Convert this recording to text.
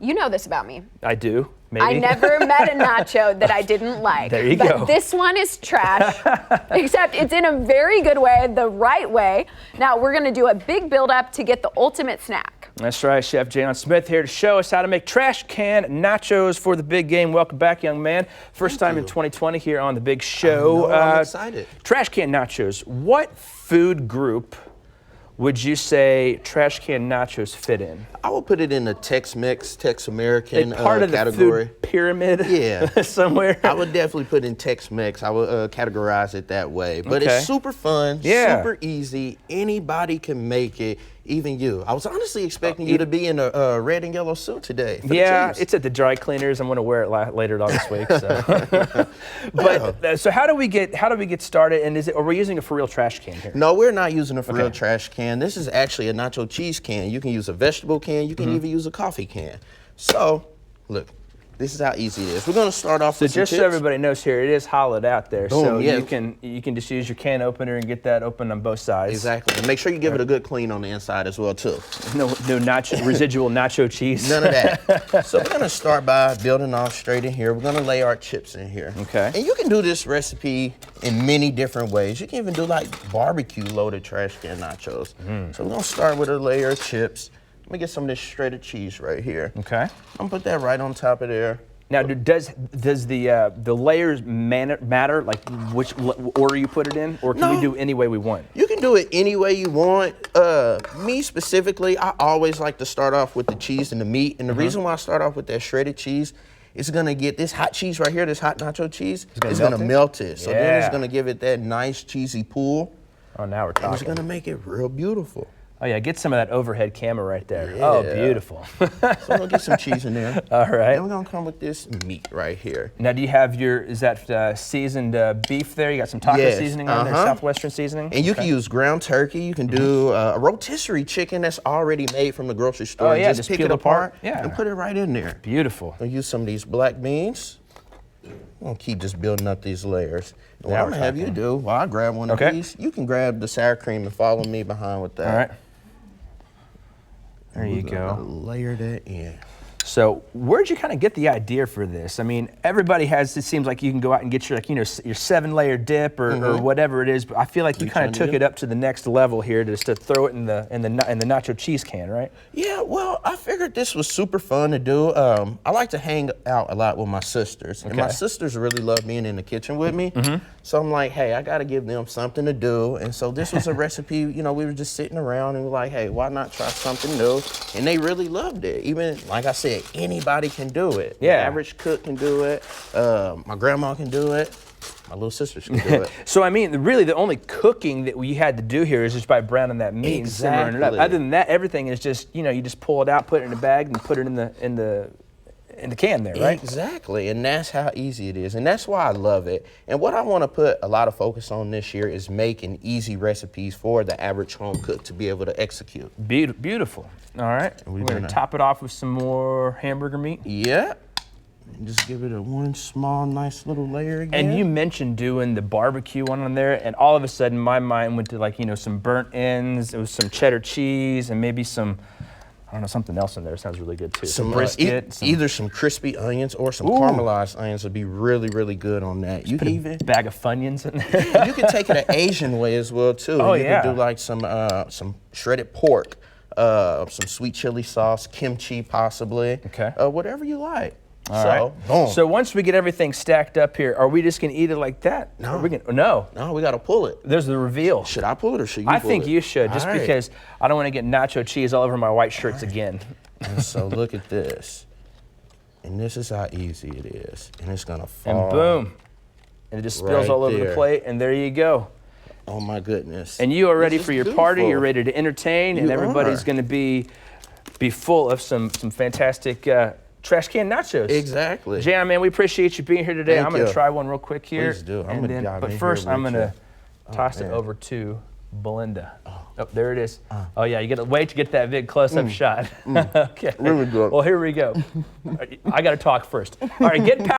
You know this about me. I do, maybe. I never met a nacho that I didn't like. There you but go. This one is trash, except it's in a very good way, the right way. Now, we're going to do a big build-up to get the ultimate snack. That's right, Chef Jayaun Smith here to show us how to make trash can nachos for the big game. Welcome back, young man. First time in 2020 here on the big show. I'm excited. Trash can nachos. What food group would you say trash can nachos fit in? I would put it in the Tex-Mex, Tex-American part of the category. Food pyramid? Yeah. Somewhere? I would definitely put in Tex-Mex. I would categorize it that way. But Okay. it's super fun, Yeah. super easy. Anybody can make it, even you. I was honestly expecting you to be in a red and yellow suit today. For Yeah, the Chiefs. it's at the dry cleaners. I'm going to wear it later on this week. So, so how do we get started? And are we using a for real trash can here? No, we're not using a for real trash can. This is actually a nacho cheese can. You can use a vegetable can. You can even use a coffee can. So, look, this is how easy it is. We're going to start off with some Just so tips. everybody knows here, it is hollowed out there. Boom, So yeah. you can just use your can opener and get that open on both sides. Exactly. And make sure you give it a good clean on the inside as well, too. No residual nacho cheese. None of that. So we're going to start by building off straight in here. We're going to lay our chips in here. Okay. And you can do this recipe in many different ways. You can even do like barbecue loaded trash can nachos. So we're going to start with a layer of chips. Let me get some of this shredded cheese right here. Okay. I'm going to put that right on top of there. Now, does the layers matter, like which order you put it in, or can we do any way we want? You can do it any way you want. Me specifically, I always like to start off with the cheese and the meat. And the reason why I start off with that shredded cheese is gonna get this hot cheese right here, this hot nacho cheese, it's gonna melt it. So then it's gonna give it that nice cheesy pool. Oh, now we're talking. It's gonna make it real beautiful. Oh yeah, get some of that overhead camera right there. Yeah. Oh, beautiful. So I'm gonna get some cheese in there. All right. Then we're gonna come with this meat right here. Now, do you have is that seasoned beef there? You got some taco seasoning on there, Southwestern seasoning? And you can use ground turkey. You can do a rotisserie chicken that's already made from the grocery store. Oh, yeah, and just pick peel it apart Yeah. and put it right in there. Beautiful. I'll use some of these black beans. I'm gonna keep just building up these layers. And what Now I'm gonna have you do, while I grab one of these, you can grab the sour cream and follow me behind with that. All right. There you go. Layer that in. So where'd you kind of get the idea for this? I mean, everybody has, it seems like you can go out and get your, like, your 7-layer dip or whatever it is, but I feel like you kind of took it up to the next level here just to throw it in the nacho cheese can, right? Yeah, well, I figured this was super fun to do. I like to hang out a lot with my sisters, and my sisters really love being in the kitchen with me. So I'm like, hey, I gotta give them something to do. And so this was a recipe, you know, we were just sitting around and we're like, hey, why not try something new? And they really loved it. Even, like I said, anybody can do it. Yeah. The average cook can do it. My grandma can do it. My little sisters can do it. So, I mean, really the only cooking that we had to do here is just by browning that meat and simmering it up. Other than that, everything is just, you know, you just pull it out, put it in a bag, and put it in the can there, right? Exactly, and that's how easy it is, and that's why I love it. And what I want to put a lot of focus on this year is making easy recipes for the average home cook to be able to execute. Beautiful. All right, we're gonna top it off with some more hamburger meat. Yeah, and just give it a one small, nice little layer again. And you mentioned doing the barbecue one on there, and all of a sudden my mind went to, like, you know, some burnt ends, it was some cheddar cheese, and maybe some, I don't know, something else in there. Sounds really good too. Some brisket. Either some crispy onions or some caramelized onions would be really, really good on that. You can even bag of Funyuns in there. you can take it an Asian way as well too. Oh, you yeah. can do like some shredded pork, some sweet chili sauce, kimchi possibly. Okay. Whatever you like. All right. Boom. So once we get everything stacked up here, are we just gonna eat it like that? No. No, we gotta pull it. There's the reveal. Should I pull it or should you I pull think it? you should, just because I don't want to get nacho cheese all over my white shirts again. And so look at this. And this is how easy it is. And it's gonna fall. And boom. And it just spills all over the plate, and there you go. Oh my goodness. And you are ready for your party, you're ready to entertain, and everybody's gonna be full of some fantastic trash can nachos. Exactly. Jayaun, man, we appreciate you being here today. I'm going to try one real quick here. Please do. But first, I'm going to toss it over to Belinda. Oh, there it is. Oh, yeah, you got to wait to get that big close-up shot. Okay. Really good. Well, here we go. I got to talk first. All right, get